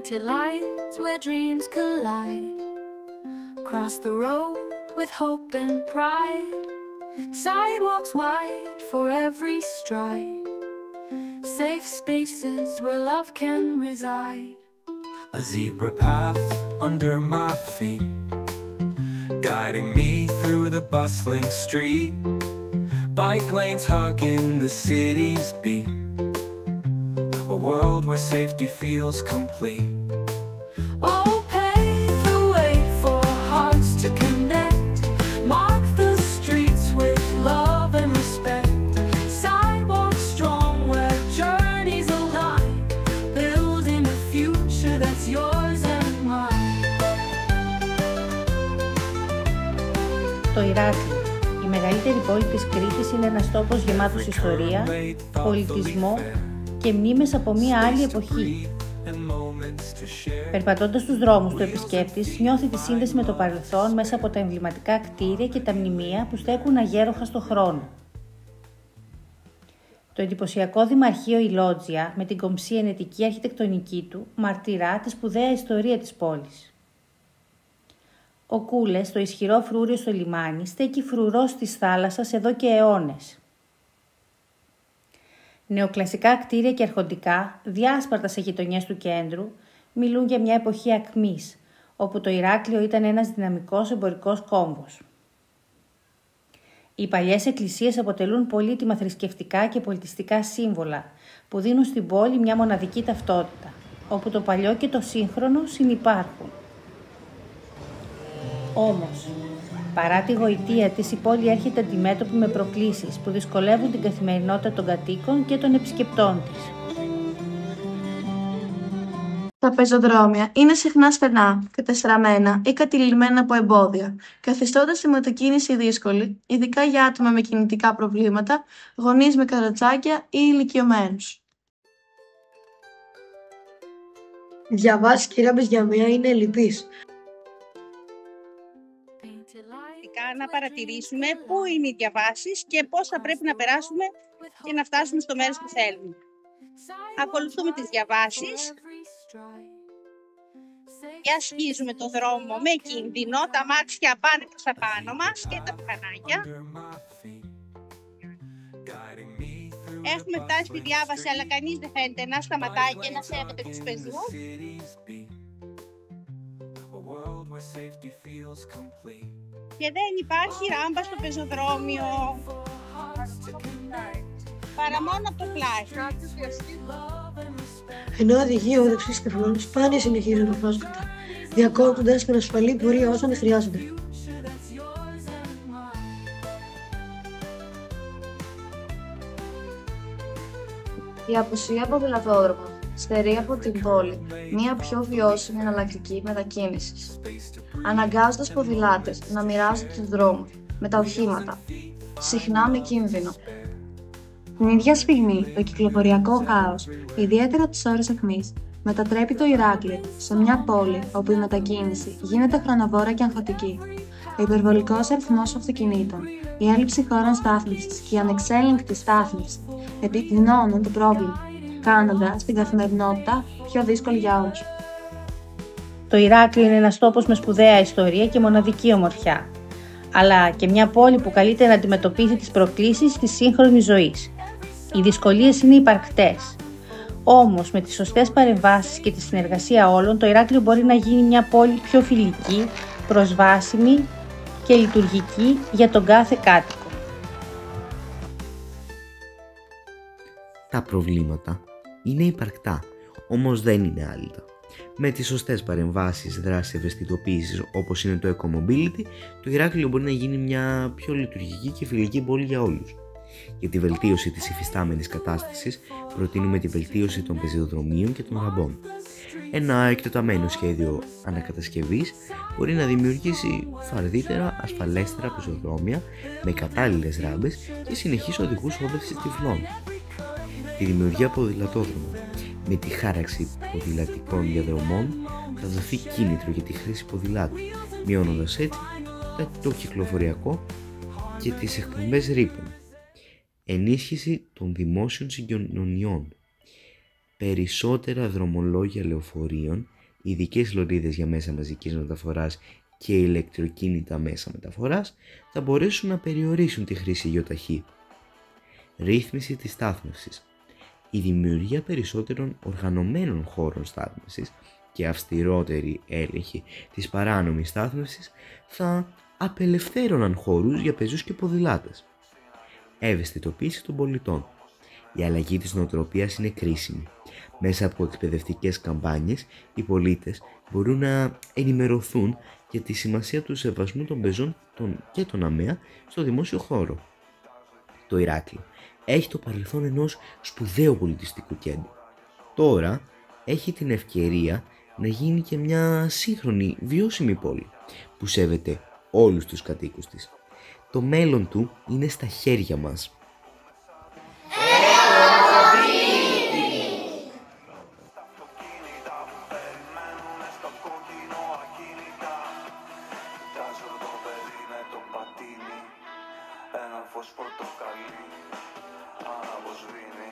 Painted lights where dreams collide. Cross the road with hope and pride. Sidewalks wide for every stride. Safe spaces where love can reside. A zebra path under my feet, guiding me through the bustling street. Bike lanes hugging the city's beat. A world where safety feels complete. Oh, pave the way for hearts to connect. Mark the streets with love and respect. Sidewalks strong where journeys align. Building a future that's yours and mine. Το Ηράκλειο, η μεγαλύτερη πόλη της Κρήτης, είναι ένας τόπος γεμάτος ιστορία, πολιτισμό και μνήμες από μία άλλη εποχή. Περπατώντας στους δρόμους του επισκέπτης νιώθει τη σύνδεση με το παρελθόν μέσα από τα εμβληματικά κτίρια και τα μνημεία που στέκουν αγέροχα στο χρόνο. Το εντυπωσιακό δημαρχείο η Λότζια, με την κομψή ενετική αρχιτεκτονική του, μαρτυρά τη σπουδαία ιστορία της πόλης. Ο Κούλες, το ισχυρό φρούριο στο λιμάνι, στέκει φρουρός της θάλασσας εδώ και αιώνες. Νεοκλασικά κτίρια και αρχοντικά, διάσπαρτα σε γειτονιές του κέντρου, μιλούν για μια εποχή ακμής, όπου το Ηράκλειο ήταν ένας δυναμικός εμπορικός κόμβος. Οι παλιές εκκλησίες αποτελούν πολύτιμα θρησκευτικά και πολιτιστικά σύμβολα, που δίνουν στην πόλη μια μοναδική ταυτότητα, όπου το παλιό και το σύγχρονο συνυπάρχουν. Όμως, παρά τη γοητεία της, η πόλη έρχεται αντιμέτωπη με προκλήσεις που δυσκολεύουν την καθημερινότητα των κατοίκων και των επισκεπτών της. Τα πεζοδρόμια είναι συχνά στενά, κατεστραμμένα ή κατηλημένα από εμπόδια, καθιστώντας τη μετακίνηση δύσκολη, ειδικά για άτομα με κινητικά προβλήματα, γονείς με καροτσάκια ή ηλικιωμένους. Οι διαβάσεις και οι ράμπες για μία είναι ελλειπείς. Να παρατηρήσουμε πού είναι οι διαβάσεις και πώς θα πρέπει να περάσουμε και να φτάσουμε στο μέρος που θέλουμε. Ακολουθούμε τις διαβάσεις και ασχίζουμε το δρόμο με κίνδυνο, τα μάτια πάνε προς τα πάνω μας και τα μηχανάκια. Έχουμε φτάσει στη διάβαση, αλλά κανείς δεν φαίνεται να σταματάει και να σέβεται τους πεζούς. Και δεν υπάρχει ράμπα στο πεζοδρόμιο, παρά μόνο από το πλάι. Ενώ οδηγεί ο δεξής τεφλών σπάνια συνεχίζουν τα πρόσφατα, διακόπτοντας την ασφαλή πορεία όσων δεν χρειάζονται. Η απουσία ποδηλατόδρομων στερεί από την πόλη μια πιο βιώσιμη εναλλακτική μετακίνησης, αναγκάζοντας ποδηλάτες να μοιράζονται τους δρόμους με τα οχήματα, συχνά με κίνδυνο. Την ίδια στιγμή, το κυκλοφοριακό χάος, ιδιαίτερα τις ώρες αιχμής, μετατρέπει το Ηράκλειο σε μια πόλη όπου η μετακίνηση γίνεται χρονοβόρα και αγχωτική. Ο υπερβολικός αριθμός αυτοκινήτων, η έλλειψη χώρων στάθμευσης και η ανεξέλεγκτη στάθμευση επιδεινώνουν το πρόβλημα, κάνοντας την καθημερινότητα πιο δύσκολη για όλους. Το Ηράκλειο είναι ένας τόπος με σπουδαία ιστορία και μοναδική ομορφιά, αλλά και μια πόλη που καλείται να αντιμετωπίσει τις προκλήσεις της σύγχρονης ζωής. Οι δυσκολίες είναι υπαρκτές. Όμως, με τις σωστές παρεμβάσεις και τη συνεργασία όλων, το Ηράκλειο μπορεί να γίνει μια πόλη πιο φιλική, προσβάσιμη και λειτουργική για τον κάθε κάτοικο. Τα προβλήματα είναι υπαρκτά, όμως δεν είναι άλυτα. Με τις σωστές παρεμβάσεις, δράσεις ευαισθητοποίησης όπως είναι το Eco-Mobility, το Ηράκλειο μπορεί να γίνει μια πιο λειτουργική και φιλική πόλη για όλους. Για τη βελτίωση της υφιστάμενης κατάστασης, προτείνουμε τη βελτίωση των πεζοδρομίων και των ραμπών. Ένα εκτεταμένο σχέδιο ανακατασκευής μπορεί να δημιουργήσει φαρδύτερα, ασφαλέστερα πεζοδρόμια με κατάλληλες ράμπες και συνεχείς οδηγούς όδευσης τυφλών. Τη δημιουργία ποδηλατόδρομων. Με τη χάραξη ποδηλατικών διαδρομών θα δοθεί κίνητρο για τη χρήση ποδηλάτου, μειώνοντας έτσι το κυκλοφοριακό και τις εκπομπές ρήπων. Ενίσχυση των δημόσιων συγκοινωνιών. Περισσότερα δρομολόγια λεωφορείων ειδικές λωρίδες για μέσα μαζικής μεταφοράς και ηλεκτροκίνητα μέσα μεταφοράς θα μπορέσουν να περιορίσουν τη χρήση γεωταχή. Ρύθμιση της στάθμευσης. Η δημιουργία περισσότερων οργανωμένων χώρων στάθμευσης και αυστηρότερη έλεγχη της παράνομης στάθμευσης θα απελευθέρωναν χώρους για πεζούς και ποδηλάτες. Ευαισθητοποίηση των πολιτών. Η αλλαγή της νοοτροπίας είναι κρίσιμη. Μέσα από εκπαιδευτικές καμπάνιες, οι πολίτες μπορούν να ενημερωθούν για τη σημασία του σεβασμού των πεζών και των ΑΜΕΑ στο δημόσιο χώρο. Το Ηράκλειο έχει το παρελθόν ενός σπουδαίου πολιτιστικού κέντρου. Τώρα έχει την ευκαιρία να γίνει και μια σύγχρονη βιώσιμη πόλη που σέβεται όλους τους κατοίκους της. Το μέλλον του είναι στα χέρια μας. Ένα φως πορτοκαλί αναβοσβήνει.